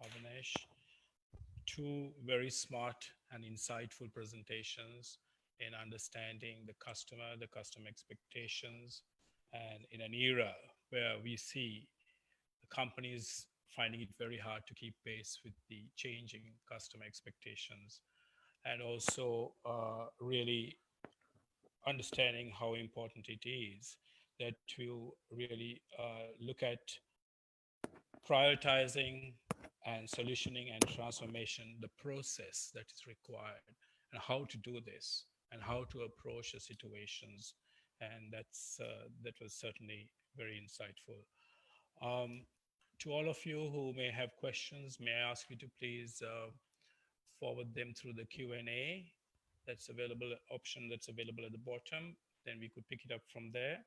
Avinash. Two very smart and insightful presentations in understanding the customer expectations, and in an era where we see the companies finding it very hard to keep pace with the changing customer expectations, and also really understanding how important it is that you really look at prioritizing and solutioning and transformation, the process that is required and how to do this. and how to approach the situations. And that was certainly very insightful. Um, to all of you who may have questions, may I ask you to please forward them through the Q&A that's available at the bottom. Then we could pick it up from there.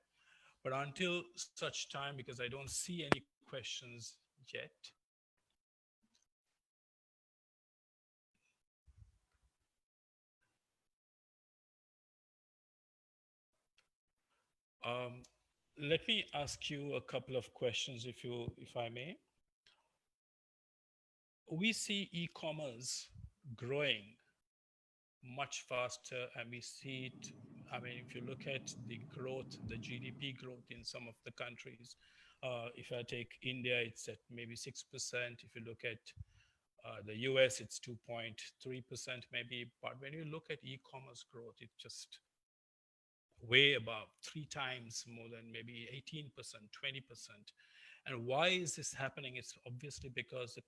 But until such time, because I don't see any questions yet, um, let me ask you a couple of questions, if I may. We see e-commerce growing much faster, and we see it. I mean, if you look at the growth, the GDP growth in some of the countries, if I take India, it's at maybe 6%. If you look at the US, it's 2.3% maybe. But when you look at e-commerce growth, it's just way above, 3 times more, than maybe 18%, 20%. And why is this happening? It's obviously because the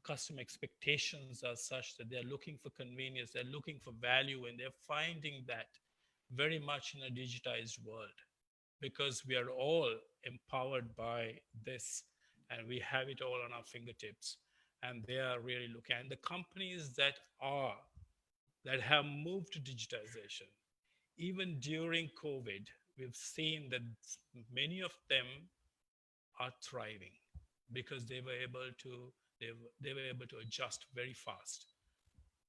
customer expectations are such that they're looking for convenience, they're looking for value, and they're finding that very much in a digitized world, because we are all empowered by this and we have it all on our fingertips. And they are really looking, and the companies that have moved to digitization, even during COVID, we've seen that many of them are thriving because they were able to adjust very fast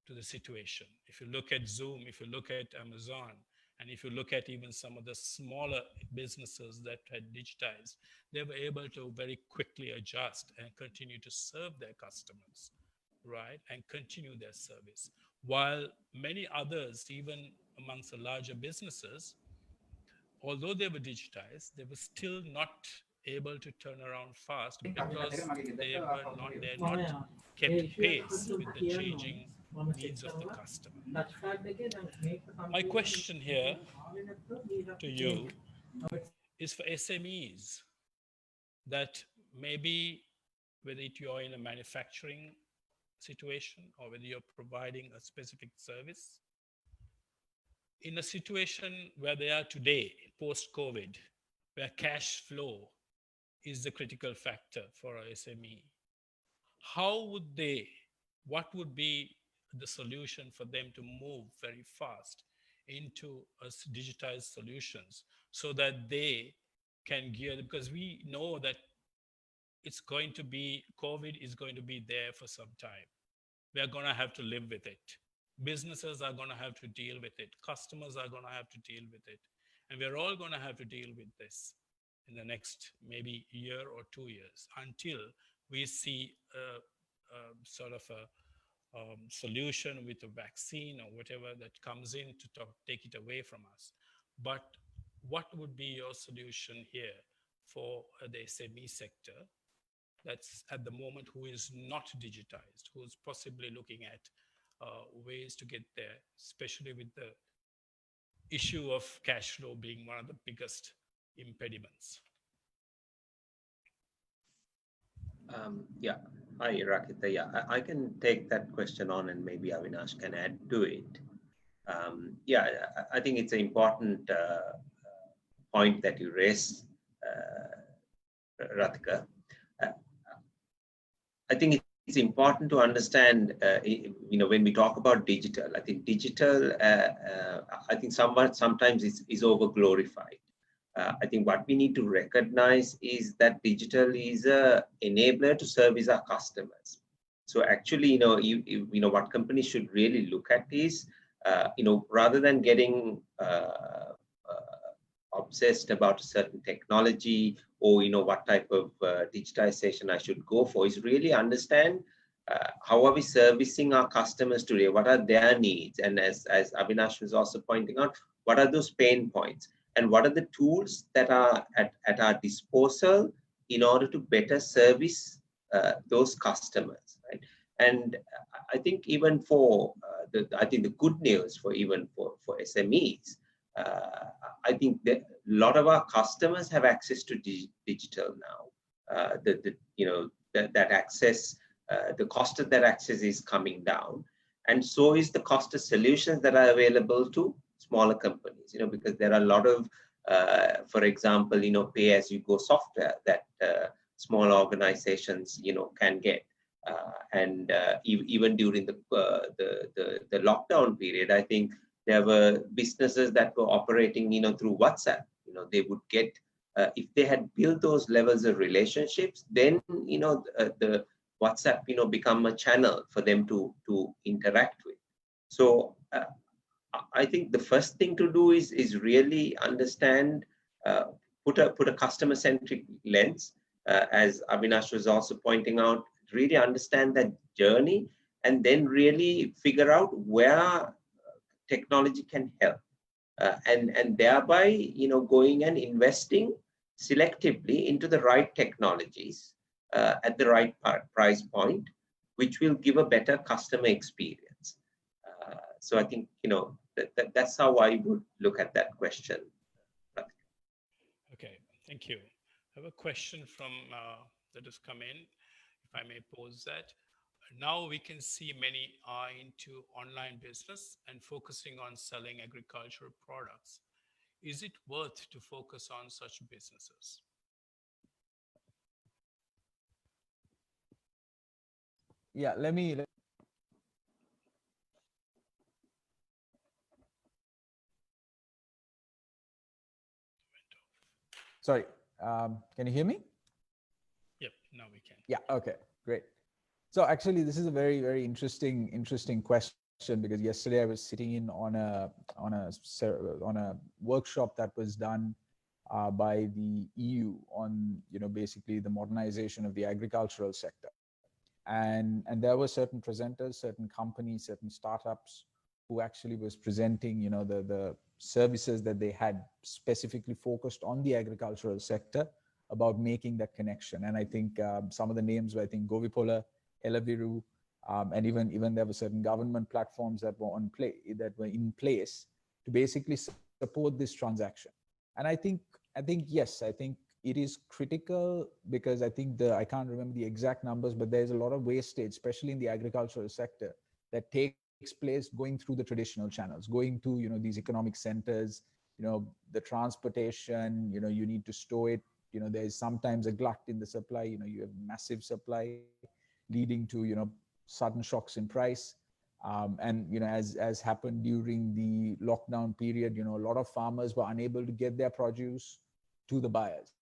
to the situation. If you look at Zoom, if you look at Amazon, and if you look at even some of the smaller businesses that had digitized, they were able to very quickly adjust and continue to serve their customers, right? And continue their service. While many others, even amongst the larger businesses, although they were digitized, they were still not able to turn around fast because they had not kept pace with the changing needs of the customer. My question here to you is for SMEs, that maybe whether you're in a manufacturing situation or whether you're providing a specific service, in a situation where they are today, post-COVID, where cash flow is the critical factor for a SME, what would be the solution for them to move very fast into digitized solutions so that they can gear, because we know that COVID is going to be there for some time. We are going to have to live with it. Businesses are going to have to deal with it. Customers are going to have to deal with it. And we're all going to have to deal with this in the next maybe year or 2 years until we see a sort of a solution with a vaccine or whatever that comes in to take it away from us. But what would be your solution here for the SME sector that's at the moment who is not digitized, who's possibly looking at ways to get there, especially with the issue of cash flow being one of the biggest impediments? Yeah. Hi, Rakita. Yeah, I can take that question on, and maybe Avinash can add to it. Yeah, I think it's an important point that you raised, Ratika. I think it's important to understand, when we talk about digital, I think digital, I think sometimes is over glorified. I think what we need to recognize is that digital is an enabler to service our customers. So actually, what companies should really look at is, rather than getting obsessed about a certain technology or what type of digitization I should go for, is really understand how are we servicing our customers today, what are their needs, and as Avinash was also pointing out, what are those pain points, and what are the tools that are at our disposal in order to better service those customers, right? And I think even for the good news for SMEs, I think that a lot of our customers have access to digital now. That access, the cost of that access is coming down, and so is the cost of solutions that are available to smaller companies, because there are a lot of, for example, pay as you go software that small organizations, can get. Even during the lockdown period, I think there were businesses that were operating, through WhatsApp. They would get, if they had built those levels of relationships, then the WhatsApp, become a channel for them to interact with. So I think the first thing to do is really understand, put a customer centric lens, as Avinash was also pointing out, really understand that journey, and then really figure out where technology can help, and thereby going and investing selectively into the right technologies at the right price point, which will give a better customer experience. So I think that's how I would look at that question. Okay, thank you. I have a question from that has come in, if I may pose that. Now we can see many are into online business and focusing on selling agricultural products. Is it worth to focus on such businesses? Yeah, sorry, can you hear me? Yep, now we can. Yeah, okay, great. So actually, this is a very, very interesting question, because yesterday I was sitting in on a workshop that was done by the EU on basically the modernization of the agricultural sector, and there were certain presenters, certain companies, certain startups who actually was presenting the services that they had specifically focused on the agricultural sector, about making that connection. And I think some of the names were, I think, Govipola, Elaviru, and even there were certain government platforms that were in place to basically support this transaction. And I think yes, I think it is critical, because I think I can't remember the exact numbers, but there's a lot of wastage, especially in the agricultural sector, that takes place going through the traditional channels, going to these economic centers, the transportation, you need to store it, there's sometimes a glut in the supply, you have massive supply leading to sudden shocks in price. And as happened during the lockdown period, a lot of farmers were unable to get their produce to the buyers.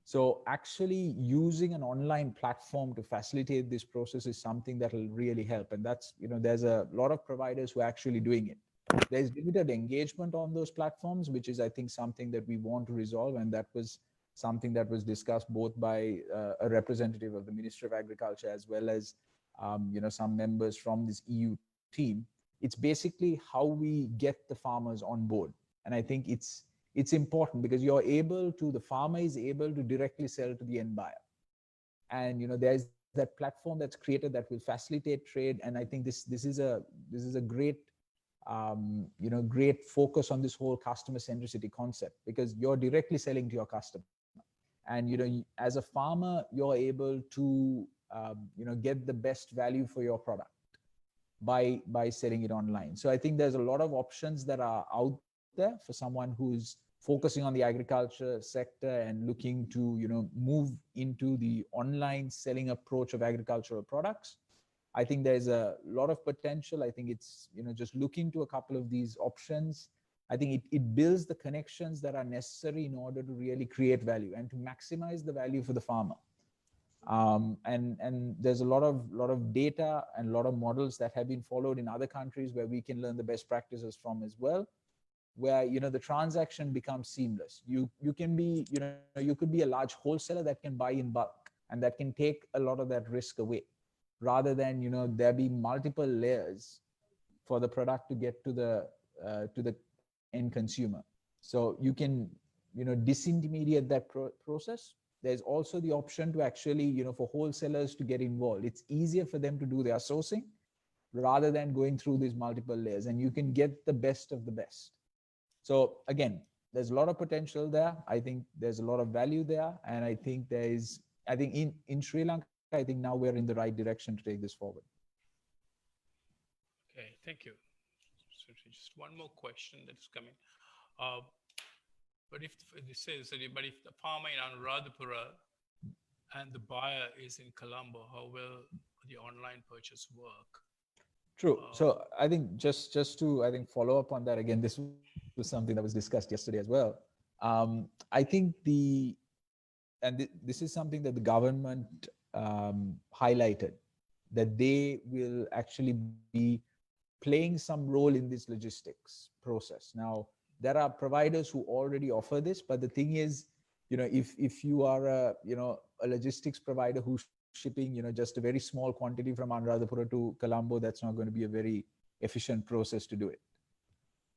So actually using an online platform to facilitate this process is something that will really help. And that's, there's a lot of providers who are actually doing it. There's limited engagement on those platforms, which is, I think, something that we want to resolve. And that was something that was discussed both by a representative of the Ministry of Agriculture, as well as some members from this EU team. It's basically how we get the farmers on board. And I think it's important, because the farmer is able to directly sell to the end buyer. And there's that platform that's created that will facilitate trade. And I think this is a great great focus on this whole customer centricity concept, because you're directly selling to your customer. And as a farmer, you're able to get the best value for your product by selling it online. So I think there's a lot of options that are out there for someone who's focusing on the agriculture sector and looking to move into the online selling approach of agricultural products. I think there's a lot of potential. I think it's just look into a couple of these options. I think it builds the connections that are necessary in order to really create value and to maximize the value for the farmer. And there's a lot of data and a lot of models that have been followed in other countries where we can learn the best practices from as well, where the transaction becomes seamless. You can be you could be a large wholesaler that can buy in bulk, and that can take a lot of that risk away, rather than there be multiple layers for the product to get to the end consumer. So you can disintermediate that process. There's also the option to actually for wholesalers to get involved. It's easier for them to do their sourcing rather than going through these multiple layers, and you can get the best of the best. So again, there's a lot of potential there. I think there's a lot of value there, and I think in Sri Lanka, I think now we're in the right direction to take this forward. Okay, Okay, thank you. So just one more question that is coming. Uh, but if this says that, but if the farmer in Anuradhapura and the buyer is in Colombo, how will the online purchase work? True. Uh, So I think just to I think follow up on that again, this was something that was discussed yesterday as well. I think this is something that the government highlighted, that they will actually be playing some role in this logistics process. Now, there are providers who already offer this, but the thing is, if you are a logistics provider who's shipping just a very small quantity from Anuradhapura to Colombo, that's not going to be a very efficient process to do it.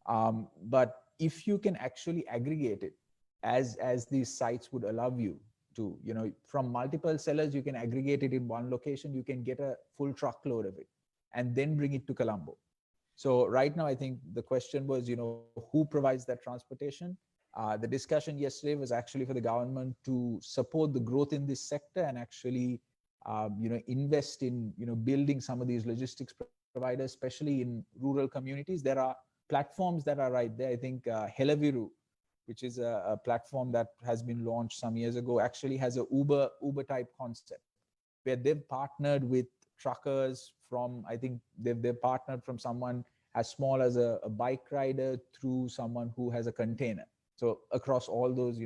But if you can actually aggregate it, as these sites would allow you to, from multiple sellers, you can aggregate it in one location, you can get a full truckload of it and then bring it to Colombo. So right now, I think the question was, who provides that transportation? The discussion yesterday was actually for the government to support the growth in this sector and actually, invest in, building some of these logistics providers, especially in rural communities. There are platforms that are right there. I think Helaviru, which is a platform that has been launched some years ago, actually has a Uber type concept where they've partnered with truckers from, I think they've partnered from someone as small as a bike rider through someone who has a container. So across all those,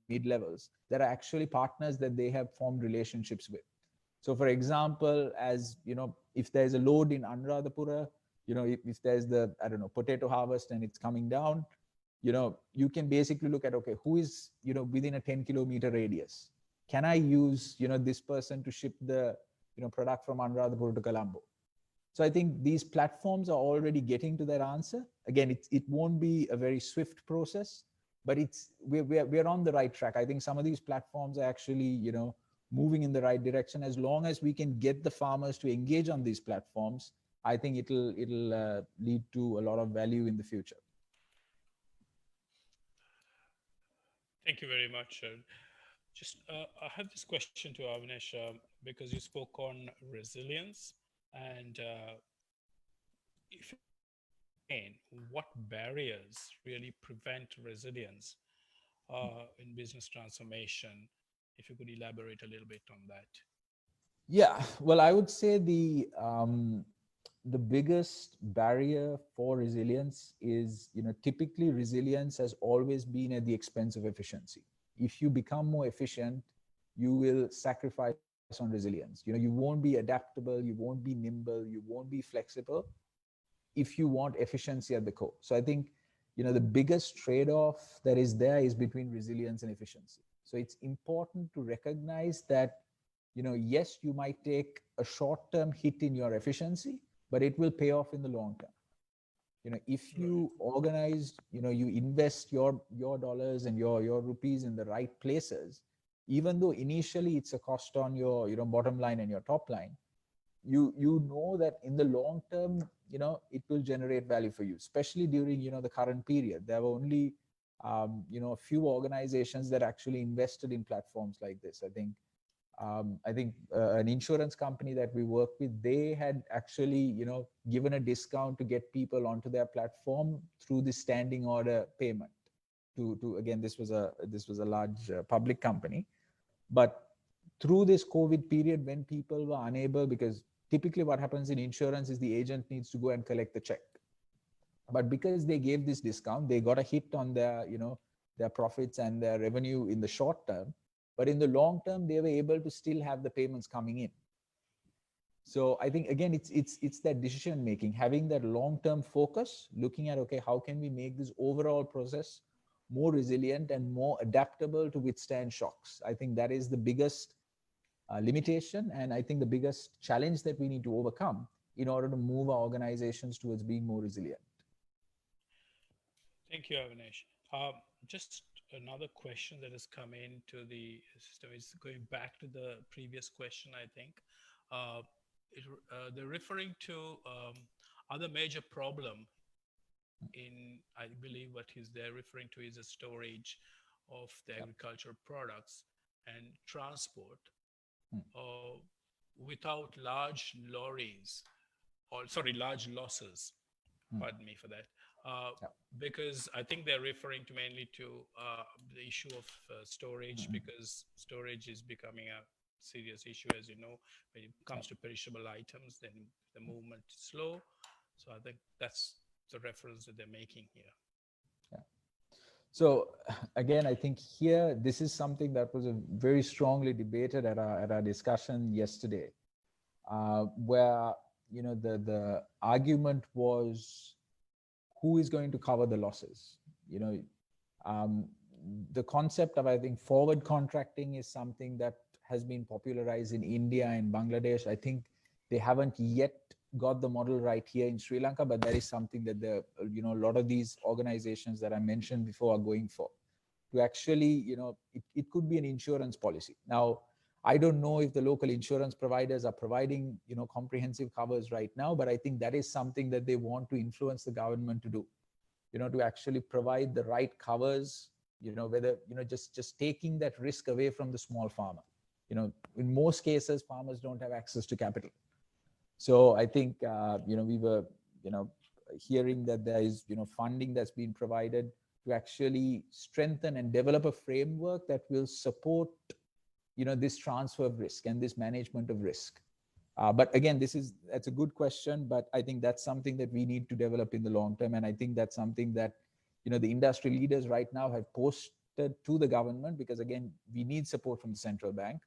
mid levels, there are actually partners that they have formed relationships with. So for example, as if there's a load in Anuradhapura, if there's the, I don't know, potato harvest and it's coming down, you can basically look at, okay, who is, within a 10-kilometer radius? Can I use, this person to ship the, product from Anuradhapura to Colombo? So I think these platforms are already getting to that answer. Again, it won't be a very swift process, but we're on the right track. I think some of these platforms are actually, moving in the right direction. As long as we can get the farmers to engage on these platforms, I think it'll lead to a lot of value in the future. Thank you very much. Just I have this question to Avinash, because you spoke on resilience, and if you could explain what barriers really prevent resilience in business transformation, if you could elaborate a little bit on that. Yeah, well, I would say the biggest barrier for resilience is, typically resilience has always been at the expense of efficiency. If you become more efficient, you will sacrifice on resilience. You won't be adaptable, you won't be nimble, you won't be flexible if you want efficiency at the core. So I think, the biggest trade-off that is there is between resilience and efficiency. So it's important to recognize that, yes, you might take a short-term hit in your efficiency, but it will pay off in the long term. If you organize, you invest your dollars and your rupees in the right places, even though initially it's a cost on your, bottom line and your top line, you know that in the long term, it will generate value for you, especially during, the current period. There were only, a few organizations that actually invested in platforms like this. I think an insurance company that we work with, they had actually, given a discount to get people onto their platform through the standing order payment. To again, this was a large public company, but through this COVID period, when people were unable, because typically what happens in insurance is the agent needs to go and collect the check, but because they gave this discount, they got a hit on their, their profits and their revenue in the short term, but in the long term they were able to still have the payments coming in. So I think, again, it's that decision making, having that long term focus, looking at, okay, how can we make this overall process more resilient and more adaptable to withstand shocks? I think that is the biggest limitation, and I think the biggest challenge that we need to overcome in order to move our organizations towards being more resilient. Thank you, Avinash. Just another question that has come into the system is going back to the previous question, I think. Uh, they're referring to other major problem in, I believe what they're referring to is a storage of the agricultural products and transport without large lorries or sorry, large losses. Pardon me for that. Uh, Yeah. because I think they're referring to mainly to the issue of storage, because storage is becoming a serious issue, as you know, when it comes to perishable items, then the movement is slow. So I think that's the reference that they're making here. Yeah. So again, I think here this is something that was a very strongly debated at our discussion yesterday, where the argument was who is going to cover the losses. Um, the concept of, I think, forward contracting is something that has been popularized in India and Bangladesh. I think they haven't yet got the model right here in Sri Lanka, but that is something that a lot of these organizations that I mentioned before are going for. To actually, it could be an insurance policy. Now, I don't know if the local insurance providers are providing, comprehensive covers right now, but I think that is something that they want to influence the government to do, to actually provide the right covers, whether, just taking that risk away from the small farmer. In most cases, farmers don't have access to capital. So I think, we were, hearing that there is, funding that's been provided to actually strengthen and develop a framework that will support, this transfer of risk and this management of risk. But again, that's a good question, but I think that's something that we need to develop in the long term. And I think that's something that, the industry leaders right now have posted to the government, because again, we need support from the central bank.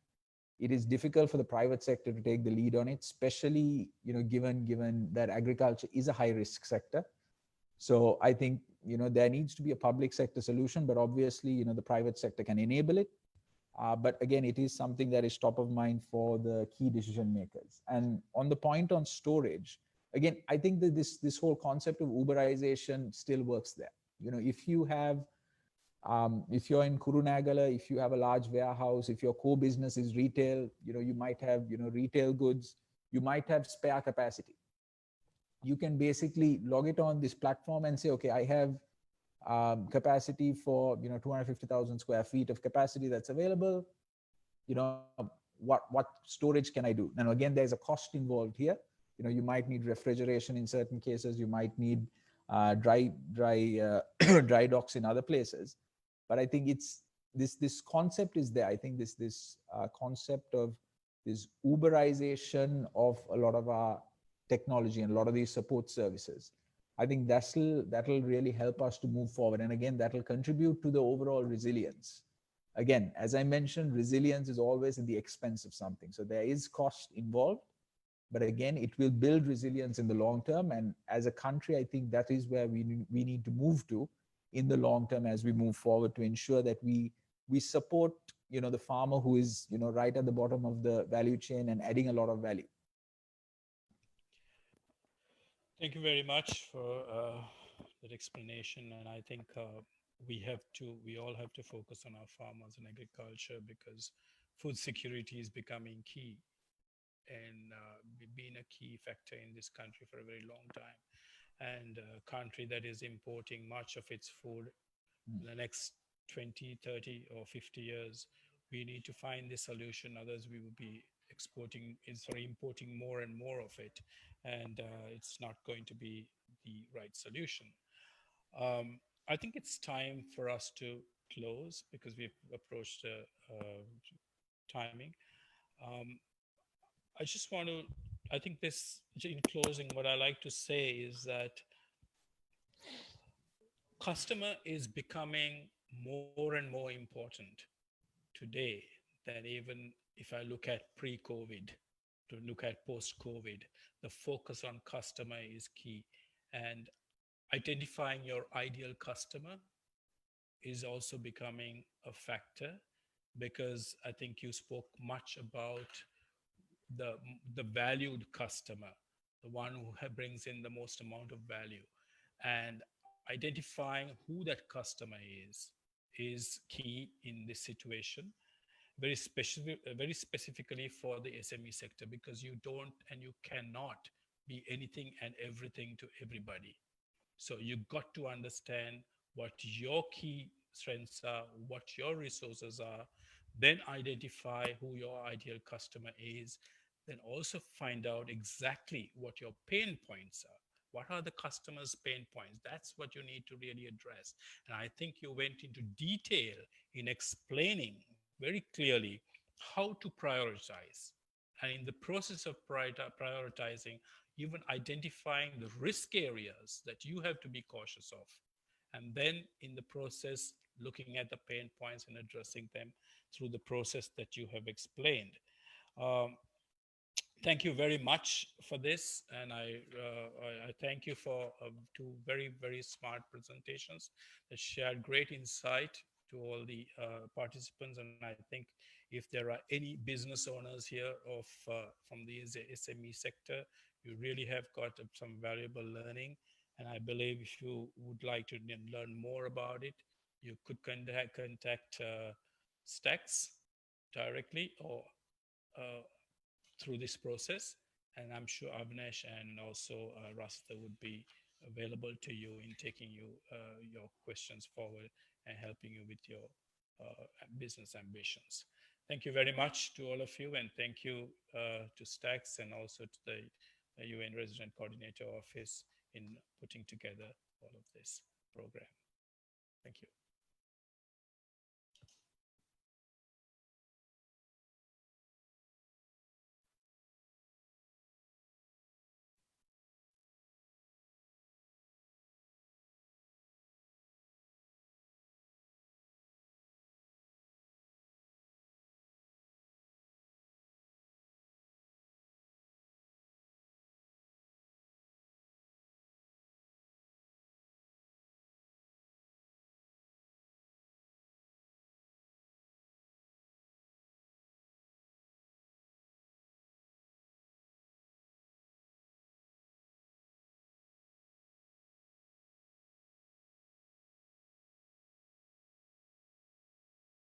It is difficult for the private sector to take the lead on it, especially, given that agriculture is a high risk sector. So I think, there needs to be a public sector solution, but obviously, the private sector can enable it. But again, it is something that is top of mind for the key decision makers. And on the point on storage, again, I think that this whole concept of Uberization still works there. If you have, if you're in Kurunagala, if you have a large warehouse, if your core business is retail, you might have, retail goods, you might have spare capacity. You can basically log it on this platform and say, okay, I have capacity for 250,000 square feet of capacity that's available. What storage can I do? And again, there's a cost involved here. You might need refrigeration in certain cases. You might need dry dry docks in other places. But I think it's this concept is there. I think this concept of this Uberization of a lot of our technology and a lot of these support services, I think that'll really help us to move forward. And again, that'll contribute to the overall resilience. Again, as I mentioned, resilience is always at the expense of something. So there is cost involved, but again, it will build resilience in the long term. And as a country, I think that is where we need to move to in the long term as we move forward, to ensure that we support, the farmer who is, right at the bottom of the value chain and adding a lot of value. Thank you very much for that explanation. And I think we all have to focus on our farmers and agriculture, because food security is becoming key and being a key factor in this country for a very long time. And a country that is importing much of its food in the next 20, 30, or 50 years, we need to find the solution. Others, we will be importing more and more of it, and it's not going to be the right solution. I think it's time for us to close, because we've approached timing. Um, I just want to, I think this, in closing, what I like to say is that customer is becoming more and more important today than even if I look at pre-COVID, to look at post-COVID. The focus on customer is key, and identifying your ideal customer is also becoming a factor, because I think you spoke much about the the valued customer, the one who brings in the most amount of value, and identifying who that customer is key in this situation, very specifically for the SME sector, because you don't and you cannot be anything and everything to everybody. So you got to understand what your key strengths are, what your resources are, then identify who your ideal customer is, then also find out exactly what your pain points are. What are the customer's pain points? That's what you need to really address. And I think you went into detail in explaining very clearly how to prioritize. And in the process of prioritizing, even identifying the risk areas that you have to be cautious of. And then in the process, looking at the pain points and addressing them through the process that you have explained. Um, Thank you very much for this, and I thank you for two very smart presentations that shared great insight to all the participants. And I think if there are any business owners here of from the SME sector, you really have got some valuable learning. And I believe if you would like to learn more about it, you could contact Stacks directly or uh, through this process. And I'm sure Avnesh and also Rasta would be available to you in taking your questions forward and helping you with your business ambitions. Thank you very much to all of you, and thank you to Stax and also to the UN Resident Coordinator Office in putting together all of this program. Thank you.